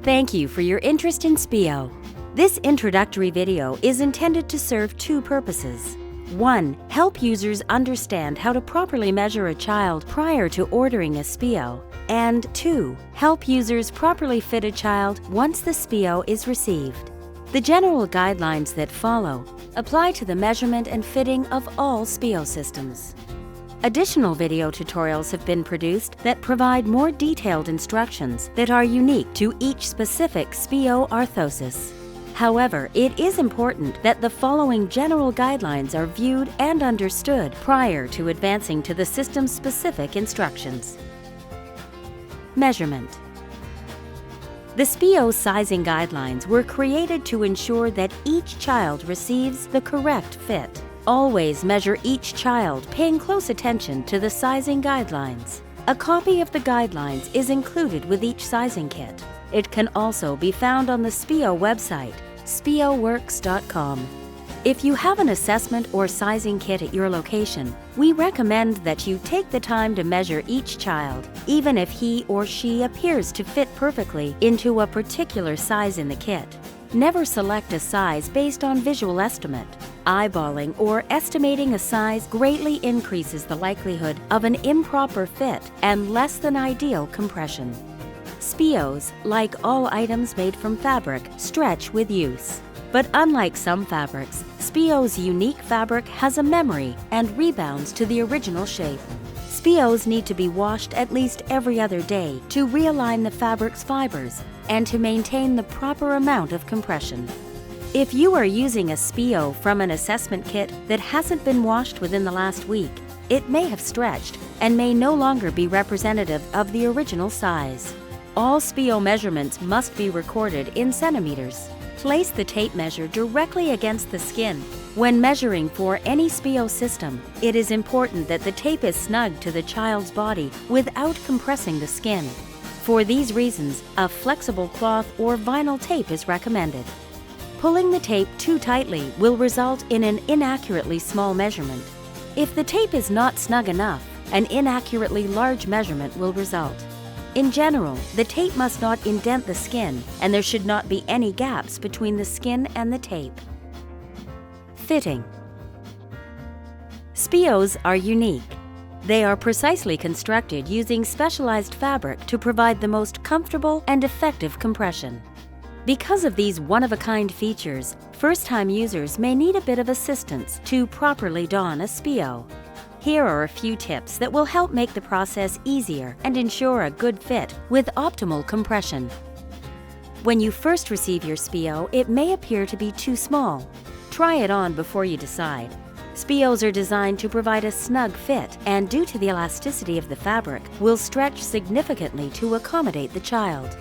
Thank you for your interest in SPIO. This introductory video is intended to serve two purposes. 1. Help users understand how to properly measure a child prior to ordering a SPIO. And 2. Help users properly fit a child once the SPIO is received. The general guidelines that follow apply to the measurement and fitting of all SPIO systems. Additional video tutorials have been produced that provide more detailed instructions that are unique to each specific SPIO orthosis. However, it is important that the following general guidelines are viewed and understood prior to advancing to the system-specific instructions. Measurement. The SPIO sizing guidelines were created to ensure that each child receives the correct fit. Always measure each child, paying close attention to the sizing guidelines. A copy of the guidelines is included with each sizing kit. It can also be found on the SPIO website, spioworks.com. If you have an assessment or sizing kit at your location, we recommend that you take the time to measure each child, even if he or she appears to fit perfectly into a particular size in the kit. Never select a size based on visual estimate. Eyeballing or estimating a size greatly increases the likelihood of an improper fit and less than ideal compression. SPIOs, like all items made from fabric, stretch with use. But unlike some fabrics, SPIO's unique fabric has a memory and rebounds to the original shape. SPIOs need to be washed at least every other day to realign the fabric's fibers and to maintain the proper amount of compression. If you are using a SPIO from an assessment kit that hasn't been washed within the last week, it may have stretched and may no longer be representative of the original size. All SPIO measurements must be recorded in centimeters. Place the tape measure directly against the skin. When measuring for any SPIO system, it is important that the tape is snug to the child's body without compressing the skin. For these reasons, a flexible cloth or vinyl tape is recommended. Pulling the tape too tightly will result in an inaccurately small measurement. If the tape is not snug enough, an inaccurately large measurement will result. In general, the tape must not indent the skin, and there should not be any gaps between the skin and the tape. Fitting. SPIOs are unique. They are precisely constructed using specialized fabric to provide the most comfortable and effective compression. Because of these one-of-a-kind features, first-time users may need a bit of assistance to properly don a SPIO. Here are a few tips that will help make the process easier and ensure a good fit with optimal compression. When you first receive your SPIO, it may appear to be too small. Try it on before you decide. SPIOs are designed to provide a snug fit and, due to the elasticity of the fabric, will stretch significantly to accommodate the child.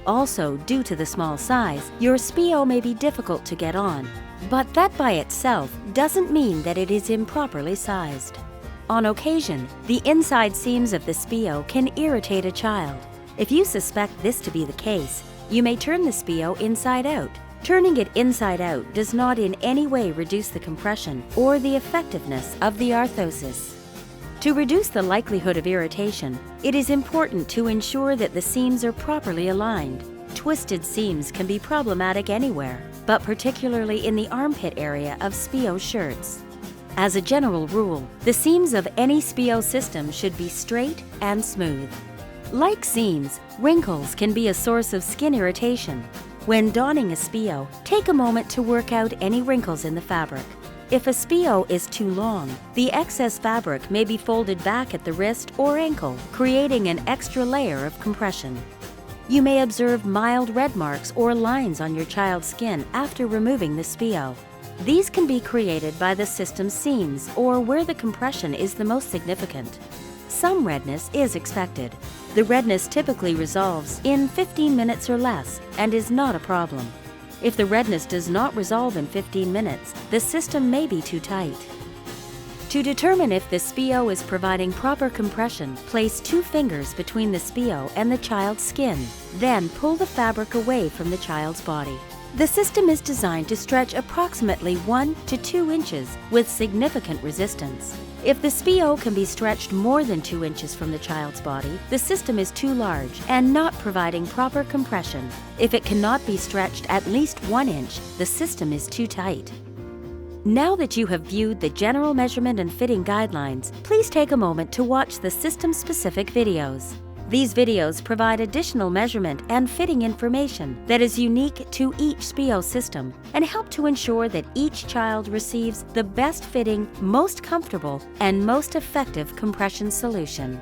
Also, due to the small size, your SPIO may be difficult to get on, but that by itself doesn't mean that it is improperly sized. On occasion, the inside seams of the SPIO can irritate a child. If you suspect this to be the case, you may turn the SPIO inside out. Turning it inside out does not in any way reduce the compression or the effectiveness of the orthosis. To reduce the likelihood of irritation, it is important to ensure that the seams are properly aligned. Twisted seams can be problematic anywhere, but particularly in the armpit area of SPIO shirts. As a general rule, the seams of any SPIO system should be straight and smooth. Like seams, wrinkles can be a source of skin irritation. When donning a SPIO, take a moment to work out any wrinkles in the fabric. If a SPIO is too long, the excess fabric may be folded back at the wrist or ankle, creating an extra layer of compression. You may observe mild red marks or lines on your child's skin after removing the SPIO. These can be created by the system's seams or where the compression is the most significant. Some redness is expected. The redness typically resolves in 15 minutes or less and is not a problem. If the redness does not resolve in 15 minutes, the system may be too tight. To determine if the SPIO is providing proper compression, place 2 fingers between the SPIO and the child's skin. Then pull the fabric away from the child's body. The system is designed to stretch approximately 1 to 2 inches with significant resistance. If the SPIO can be stretched more than 2 inches from the child's body, the system is too large and not providing proper compression. If it cannot be stretched at least 1 inch, the system is too tight. Now that you have viewed the general measurement and fitting guidelines, please take a moment to watch the system-specific videos. These videos provide additional measurement and fitting information that is unique to each SPIO system and help to ensure that each child receives the best fitting, most comfortable, and most effective compression solution.